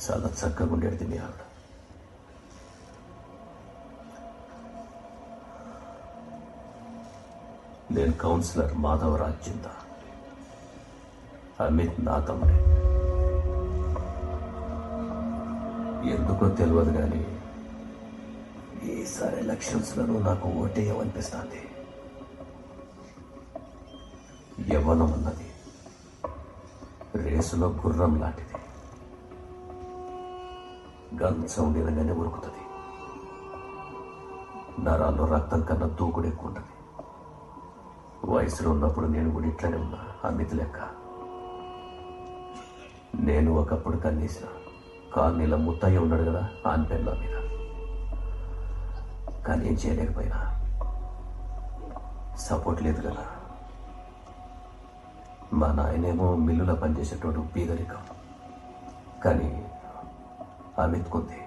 చాలా చక్కగా ఉండేది మీ ఆవిడ. నేను కౌన్సిలర్ మాధవరాజ్ చిందా. అమిత్ నా తమ్ముడే. ఎందుకో తెలియదు కానీ ఈసారి ఎలక్షన్స్లను నాకు ఓటేయమనిపిస్తుంది. యవ్వనం అన్నది రేసులో గుర్రం లాంటిది. గన్ సౌండ్ వినగానే ఉరుకుతుంది. నరాల్లో రక్తం కన్నా దూకుడు ఎక్కువ ఉంటుంది. వయసులో ఉన్నప్పుడు నేను కూడా ఇట్లానే ఉన్నా, అమిత్ లెక్క. నేను ఒకప్పుడు కన్నీసిన కాలనీలో ముత్తయ్య ఉన్నాడు కదా ఆన్పెన్ల మీద. కానీ ఏం చేయలేకపోయినా. సపోర్ట్ లేదు కదా. మా నాయనేమో మిల్లులో పనిచేసేటోడు పీగరికం. కానీ అమిత్ కొంది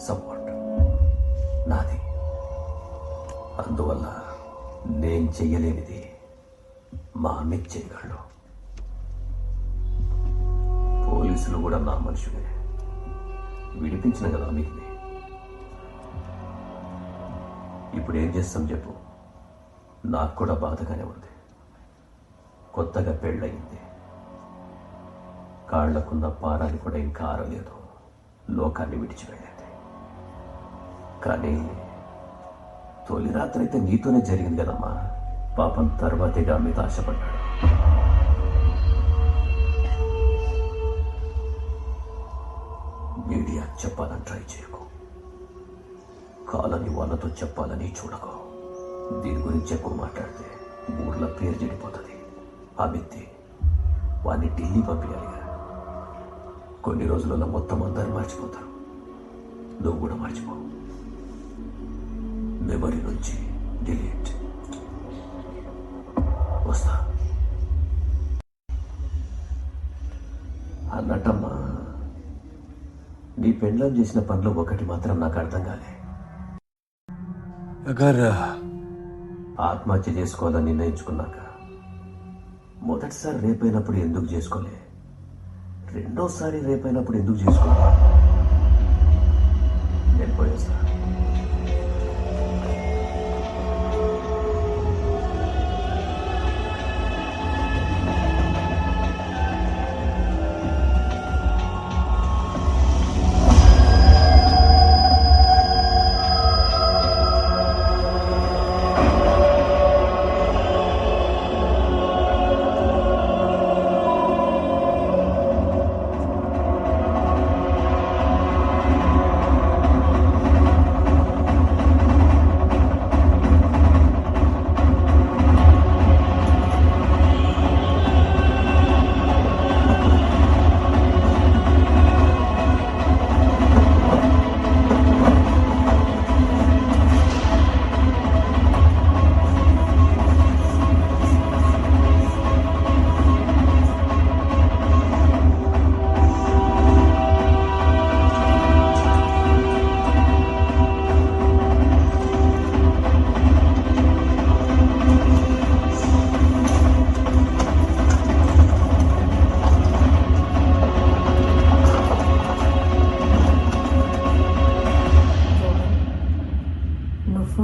సపోర్ట్ నాది. అందువల్ల నేను చెయ్యలేనిది మా అమిత్ చేయగలడు. పోలీసులు కూడా నా మనుషులే. విడిపించిన కదా అమిత్ని. ఇప్పుడు ఏం చేస్తాం చెప్పు? నాకు కూడా బాధగానే ఉంది. కొత్తగా పెళ్ళయింది. కాళ్లకున్న పారాన్ని కూడా ఇంకా ఆరలేదు. లోకాన్ని విడిచి వెళ్ళింది. కానీ తొలి రాత్రి అయితే నీతోనే జరిగింది కదమ్మా. పాపం తర్వాతేగా మీద ఆశపడ్డాడు. మీడియా చెప్పాలని ట్రై చేయకు. కాలని వాళ్ళతో చెప్పాలని చూడకు. దీని గురించి ఎక్కువ మాట్లాడితే ఊర్లో పేరు చెడిపోతుంది. అమిత్తి వాడిని ఢిల్లీ పంపించాలి. కొన్ని రోజులలో మొత్తం అందరూ మర్చిపోతారు. నువ్వు కూడా మర్చిపో. మెమరీ నుంచి డిలీట్. వస్తా. అన్నట్టమ్మా, నీ పెండ్లం చేసిన పనిలో ఒకటి మాత్రం నాకు అర్థం కాలే. ఆత్మహత్య చేసుకోవాలని నిర్ణయించుకున్నాక మొదటిసారి రేపైనప్పుడు ఎందుకు చేసుకోలే? రెండోసారి రేపైనప్పుడు ఎందుకు చేసుకోలే? నేను పోయేస్తా.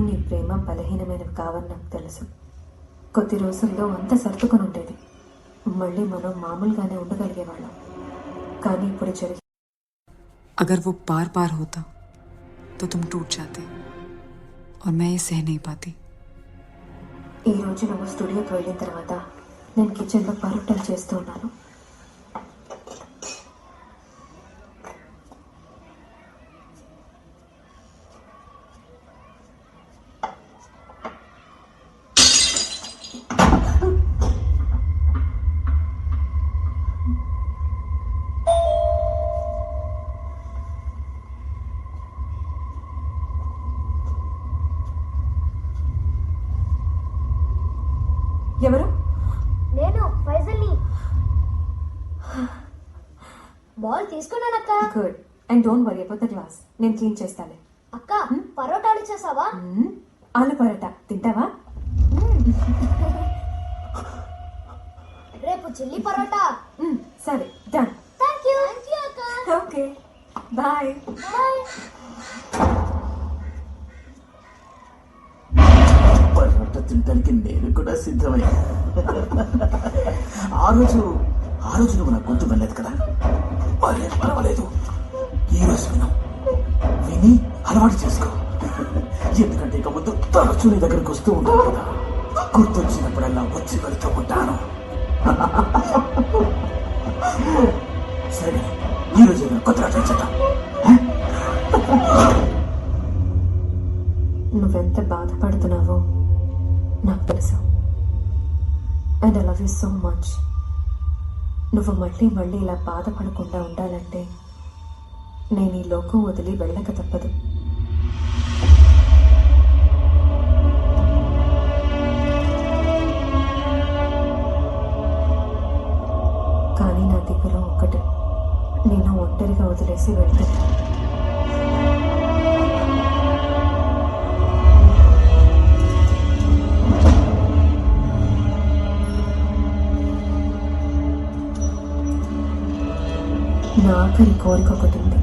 నీ ప్రేమ బలహీనమైనవి కావని నాకు తెలుసు. కొద్ది రోజుల్లో అంతా సర్దుకొని ఉండేది. మళ్ళీ మనం మామూలుగానే ఉండగలిగేవాళ్ళం. కానీ ఇప్పుడు జరిగి अगर वो बार बार होता तो तुम टूट जाते और मैं ये सह नहीं पाती. ఈ రోజు నువ్వు స్టూడియోకి వెళ్ళిన తర్వాత నేను కిచెన్లో పరోటాలు చేస్తూ ఉన్నాను. ఎవరు? నేను ఫైజల్ని. బాల్ తీసుకున్నానక్క. Good. And don't worry about the glass. నేను క్లీన్ చేస్తాను. అక్క పరోటాలు చేసావా? ఆలు పరోటా తింటావా? రేపు చిల్లీ పరోటా. సరే డన్. థ్యాంక్ యూ అక్క. Okay bye. పరోటా తినడానికి నేను కూడా సిద్ధమయ్యా. ఆ రోజు నువ్వు నా గొంతు వెళ్ళలేదు కదా, పర్వాలేదు. ఈ రోజు విని అలవాటు చేసుకో. ఎందుకంటే ఇక ముందు తరచూ నీ దగ్గరకు వస్తూ ఉంటాను కదా, గుర్తొచ్చినప్పుడల్లా వచ్చి వెళుతూ ఉంటాను. సరే, ఈ రోజు కొత్త ట్రై చేద్దాం. నువ్వెంత బాధపడుతున్నావో నాకు తెలుసు. And I love you so much. నువ్వు మళ్ళీ మళ్ళీ ఇలా బాధపడకుండా ఉండాలంటే నేను ఈ లోకం వదిలి వెళ్ళక తప్పదు. కానీ నా దగ్గర ఒక్కటే, నేను ఒంటరిగా వదిలేసి వెళ్తాను. నా ఆఖరి కోరిక ఒకటి ఉంది.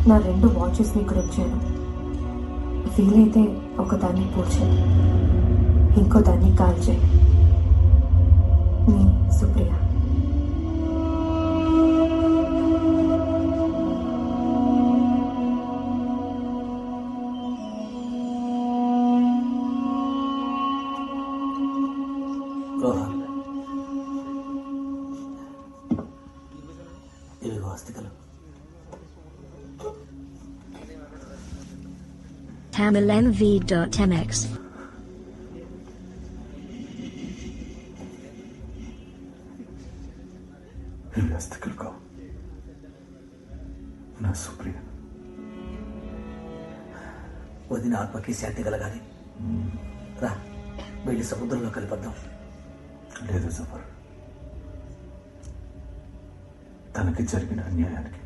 నా 2 వాచెస్ని ఇక్కడ ఉంచాను. వీలైతే ఒకదాన్ని పూడ్చే, ఇంకో దాన్ని కాల్చే. నీ సుప్రియ. రోహన్, ఇదిగో అస్థికలు. TamilMV.mx. ఈ అస్థికలు కావు, నా సుప్రియ. వదిన ఆత్మకి శాంతి కలగాలి. రా, వెళ్ళి సముద్రంలో కలిపద్దాం. లేదు జఫర్, తనకి జరిగిన అన్యాయానికి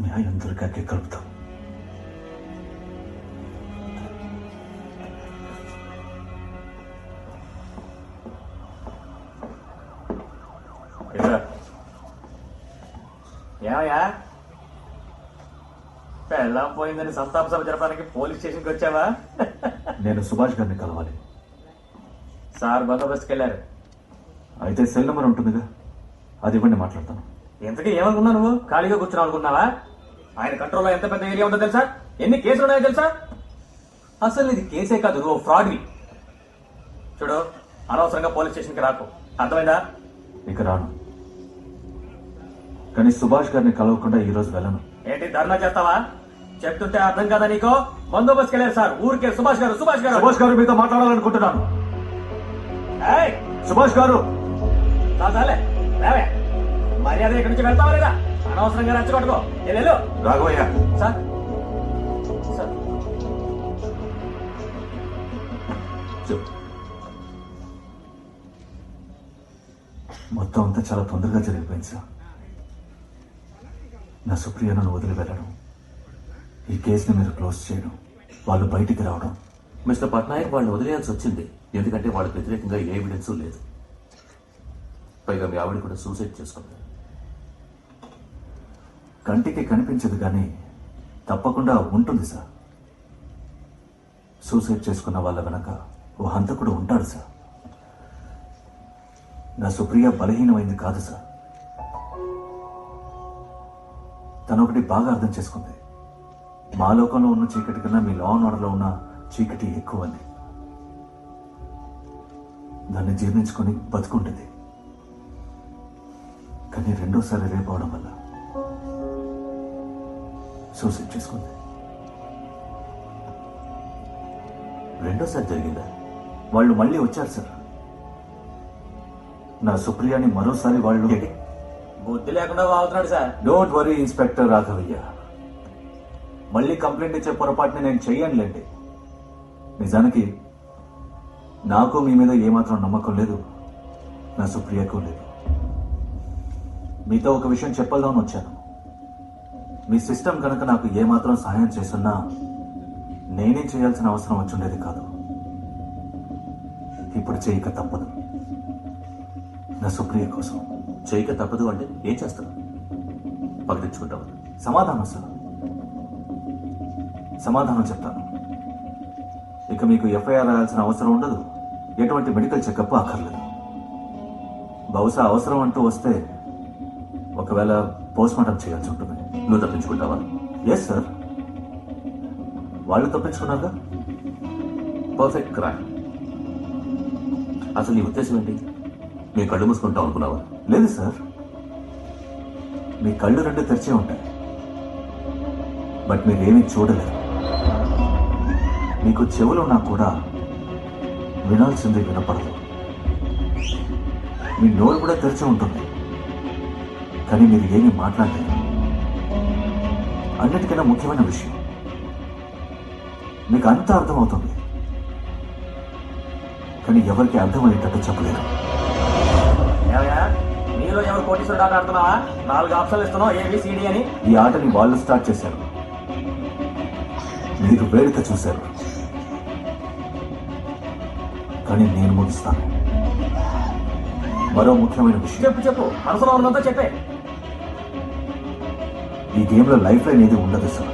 న్యాయం దొరికాకే కలుపుతాం. ఏమయ్యా, పెళ్ళం పోయిందని సంతాప సభ జరపడానికి పోలీస్ స్టేషన్కి వచ్చావా? నేను సుభాష్ గారిని కలవాలి. సార్ బందోబస్తుకి వెళ్ళారు. అయితే సెల్ నెంబర్ ఉంటుందిగా, అది ఇవ్వండి, మాట్లాడతాను. ఇంతకీ ఏమనుకున్నావు నువ్వు? ఖాళీగా కూర్చున్నావు అనుకున్నావా? ఆయన కంట్రోల్లో ఎంత పెద్ద ఏరియా ఉందో తెలుసా? ఎన్ని కేసులు ఉన్నాయో తెలుసా? అసలు ఇది కేసే కాదు, నువ్వు ఫ్రాడ్వి. చూడు, అనవసరంగా పోలీస్ స్టేషన్కి రాకు, అర్థమైందా? ఇక రాను, కానీ సుభాష్ గారిని కలవకుండా ఈ రోజు వెళ్ళను. ఏంటి ధర్నా చేస్తావా? చెప్తుంటే అర్థం కాదా నీకు? బందోబస్తుకి వెళ్ళారు సార్. ఊరికే సుభాష్ గారు సుభాష్ గారు మీతో మాట్లాడాలనుకుంటున్నాను. ఏయ్, సుభాష్ గారు. చాలే రావే, మర్యాద ఇక్కడి నుంచి వెళ్తావా లేదా? అనవసరంగా రెచ్చగొట్టుకో. వెళ్ళు. రాఘవయ్య. సార్ సార్ చెప్పు. మొత్తం అంతా చాలా తొందరగా జరిగిపోయింది సార్. నా సుప్రియను వదిలి వెళ్ళడం, ఈ కేసుని మీరు క్లోజ్ చేయడం, వాళ్ళు బయటికి రావడం. మిస్టర్ పట్నాయక్ వాళ్ళని వదిలేయాల్సి వచ్చింది, ఎందుకంటే వాళ్ళకి వ్యతిరేకంగా ఏ ఎవిడెన్స్ లేదు. పైగా మీ ఆవిడ కూడా సూసైడ్ చేసుకుంది. కంటికి కనిపించదు కానీ తప్పకుండా ఉంటుంది సార్. సూసైడ్ చేసుకున్న వాళ్ళ వెనక ఓ హంతకుడు ఉంటాడు సార్. నా సుప్రియ బలహీనమైంది కాదు సార్. తనొకటి బాగా అర్థం చేసుకుంది, మా లోకంలో ఉన్న చీకటి కన్నా మీ లా అండ్ ఆర్డర్లో ఉన్న చీకటి ఎక్కువ అని. దాన్ని జీర్ణించుకొని బతుకుంటుంది. కానీ రెండోసారి రేపు అవడం వల్ల సూసైడ్ చేసుకుంది. రెండోసారి జరిగిందా? వాళ్ళు మళ్ళీ వచ్చారు సార్. నా సుప్రియాని మరోసారి వాళ్ళు. బుద్ధి లేకుండా వాగుతున్నాడు sir. Don't worry inspector Raghavayya, మళ్ళీ కంప్లైంట్ ఇచ్చే పొరపాటుని నేను చెయ్యనులేండి. నిజానికి నాకు మీ మీద ఏమాత్రం నమ్మకం లేదు, నా సుప్రియకు లేదు. మీతో ఒక విషయం చెప్పాలని వచ్చాను. మీ సిస్టమ్ కనుక నాకు ఏమాత్రం సహాయం చేస్తున్నా నేనేం చేయాల్సిన అవసరం వచ్చుండేది కాదు. ఇప్పుడు చేయక తప్పదు, నా సుప్రియ కోసం. చేయక తప్పదు అంటే ఏం చేస్తావు? పగదించుకుంటావు? సమాధానం సార్, సమాధానం చెప్తాను. ఇక మీకు ఎఫ్ఐఆర్ రాయాల్సిన అవసరం ఉండదు, ఎటువంటి మెడికల్ చెకప్ అక్కర్లేదు. బహుశా అవసరం అంటూ వస్తే ఒకవేళ పోస్ట్ మార్టం చేయాల్సి ఉంటుంది. నువ్వు తప్పించుకుంటావా? ఎస్ సార్, వాళ్ళు తప్పించుకున్నారుగా. Perfect crime. అసలు నీ ఉద్దేశం ఏంటి? మీ కళ్ళు మూసుకుంటావు అనుకున్నావా? లేదు సార్, మీ కళ్ళు రెండు తెరిచే ఉంటాయి, బట్ మీరేమీ చూడలేరు. మీకు చెవులున్నా కూడా వినాల్సింది వినపడదు. మీ నోరు కూడా తెరిచి ఉంటుంది, కానీ మీరు ఏమీ మాట్లాడలేరు. అన్నిటికన్నా ముఖ్యమైన విషయం, మీకు అంతా అర్థమవుతుంది, కానీ ఎవరికి అర్థమయ్యేటట్టు చెప్పలేరు. మీలో ఎవరు కోటీశ్వరుడు ఆట ఆడుతున్నావా? 4 ఆప్షన్లు ఇస్తున్నావు, ఏబిసిడి అని. ఈ ఆటని వాళ్ళు స్టార్ట్ చేశారు, మీరు వేడుక చూశారు, కానీ నేను ముగిస్తాను. మరో ముఖ్యమైన విషయం. చెప్పు, మనసులో ఉన్నంతా చెప్పే. ఈ గేమ్లో లైఫ్ లైన్ ఏది ఉండదు సార్.